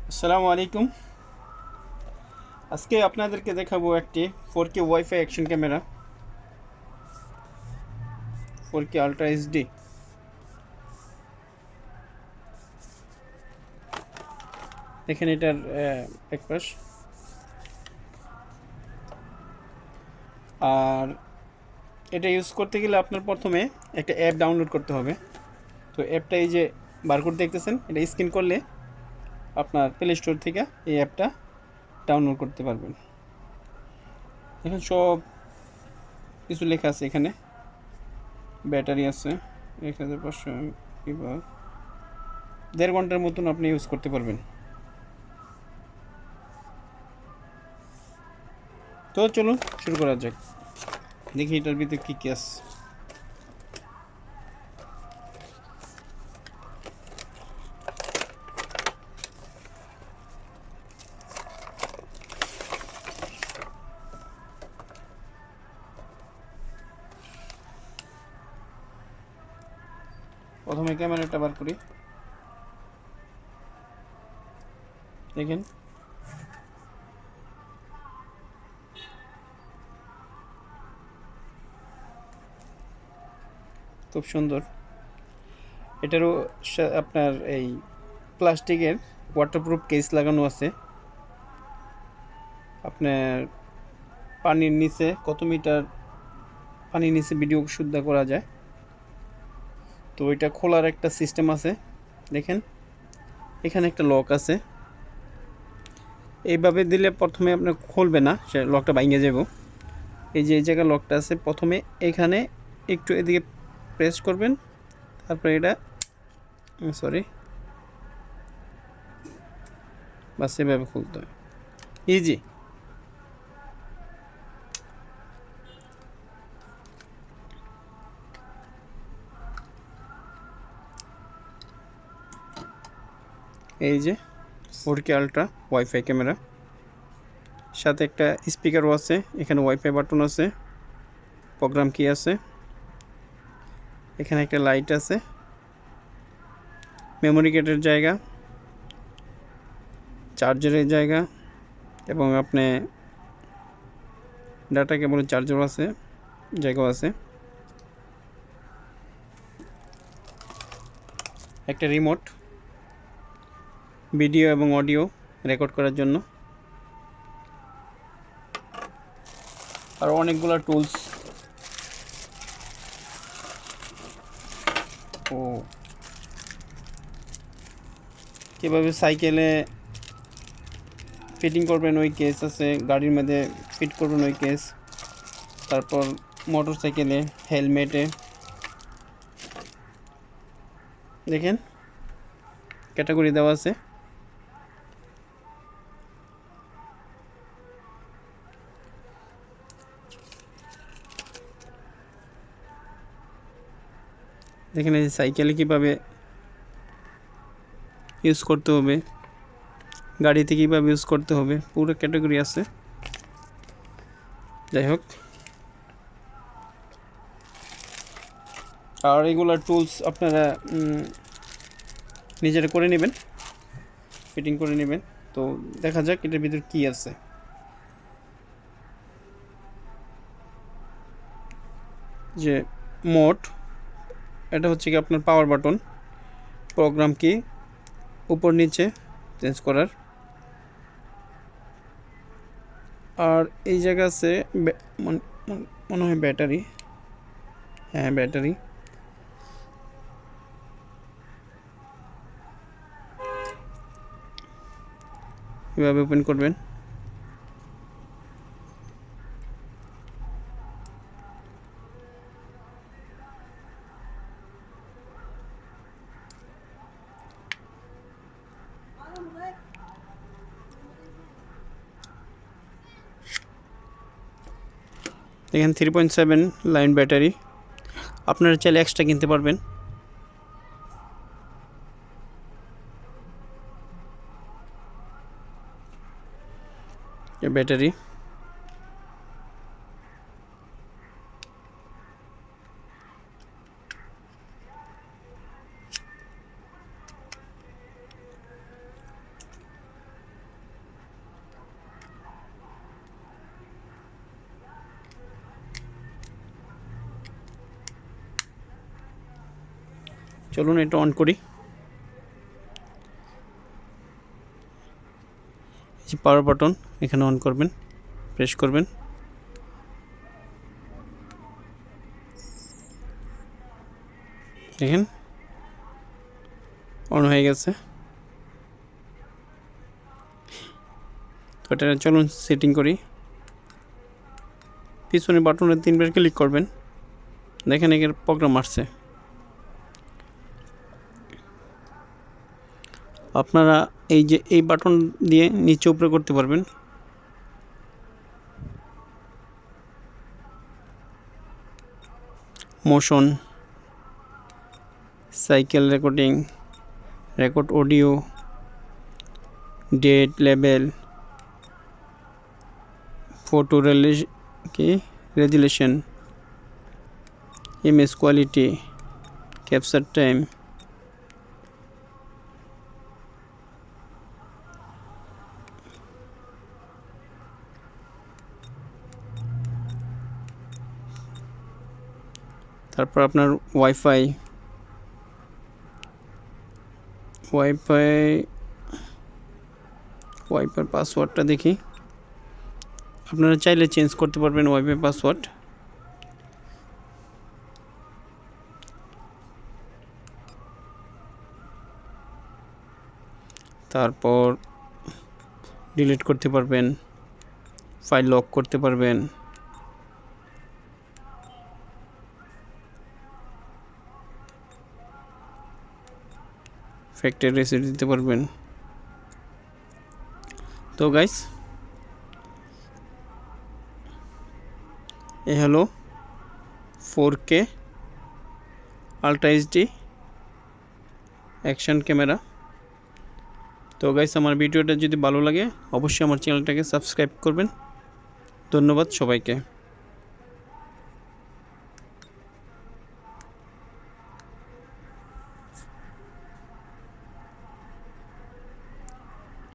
আসসালামু আলাইকুম। আজকে আপনাদেরকে দেখাবো একটি 4K wifi action camera, 4K ultra HD. দেখেন এটার একপাশ। আর এটা ইউজ করতে গেলে আপনার প্রথমে একটা অ্যাপ ডাউনলোড করতে হবে। তো অ্যাপটা এই যে বারকোড দেখতেছেন, এটা স্ক্যান করলে আপনার প্লে স্টোর থেকে এই অ্যাপটা ডাউনলোড করতে পারবেন। দেখেন সব কিছু লেখা আছে এখানে। ব্যাটারি আছে 1500 কিংবা 1.5 ঘন্টার মতন আপনি ইউজ করতে পারবেন। তো চলুন শুরু করা যাক। দেখি এটার ভিতরে কী কী আছে। প্রথমে ক্যামেরাটা বার করি। দেখেন খুব সুন্দর। এটারও আপনার এই প্লাস্টিকের ওয়াটারপ্রুফ কেস লাগানো আছে। আপনার পানির নিচে কত মিটার পানির নিচে ভিডিও শুদ্ধ করা যায়। তো এটা খোলার একটা সিস্টেম আছে। দেখেন এখানে একটা লক আছে। এইভাবে দিলে প্রথমে আপনার খুলবে না, সে লকটা ভাঙে যাব। এই যে এই জায়গায় লকটা আছে, প্রথমে এখানে একটু এদিকে প্রেস করবেন, তারপরে এটা সরি বাস এভাবে খুলতে হয়। ইজি। এই যে 4K আলট্রা ওয়াইফাই ক্যামেরা, সাথে একটা স্পিকারও আছে। এখানে ওয়াইফাই বাটন আছে, প্রোগ্রাম কি আছে, এখানে একটা লাইট আছে, মেমোরি কার্ডের জায়গা, চার্জারের জায়গা, এবং আপনি ডাটা কেবলের চার্জারও আছে, জায়গাও আছে। একটা রিমোট ভিডিও এবং অডিও রেকর্ড করার জন্য, আর অনেকগুলো টুলস। ও কীভাবে সাইকেলে ফিটিং করবেন ওই কেস আছে, গাড়ির মধ্যে ফিট করবেন ওই কেস, তারপর মোটর সাইকেলে, হেলমেটে। দেখেন ক্যাটাগরি দেওয়া আছে। দেখেন এই সাইকেলে কীভাবে ইউজ করতে হবে, গাড়িতে কীভাবে ইউজ করতে হবে, পুরো ক্যাটাগরি আছে। যাই হোক, আর এগুলা টুলস আপনারা নিজেরা করে নেবেন, ফিটিং করে নেবেন। তো দেখা যাক এটার ভিতর কি আছে। যে মোড, এটা হচ্ছে কি আপনার পাওয়ার বাটন, প্রোগ্রাম কি উপর নিচে চেঞ্জ করার। আর এই জায়গা আছে মনে হয় ব্যাটারি, হ্যাঁ ব্যাটারি। এভাবে ওপেন করবেন। দেখেন 3.7 লাইন ব্যাটারি, আপনারা চাইলে এক্সট্রা কিনতে পারবেন। ব্যাটারি চলুন এটা অন করি। এই যে পাওয়ার বাটন, এখানে অন করবেন, প্রেস করবেন। দেখেন অন হয়ে গেছে। তো এটা চলুন সেটিং করি। পিছনে বাটনে 3বার ক্লিক করবেন, দেখেন এর প্রোগ্রাম আসছে। আপনারা এই যে এই বাটন দিয়ে নিচে উপরে করতে পারবেন। Motion, cycle recording, record audio, date, label, photo resolution, image quality, capture time, তারপর আপনার ওয়াইফাই পাসওয়ার্ডটা দেখি। আপনারা চাইলে চেঞ্জ করতে পারবেন ওয়াইফাই পাসওয়ার্ড। তারপর ডিলিট করতে পারবেন, ফাইল লক করতে পারবেন, ফ্যাক্টরি রিসেট দিতে পারবেন। তো গাইস, এই হলো 4K ultra HD action camera. তো গাইস, আমার ভিডিওটা যদি ভালো লাগে অবশ্যই আমার চ্যানেলটাকে সাবস্ক্রাইব করবেন। ধন্যবাদ সবাইকে।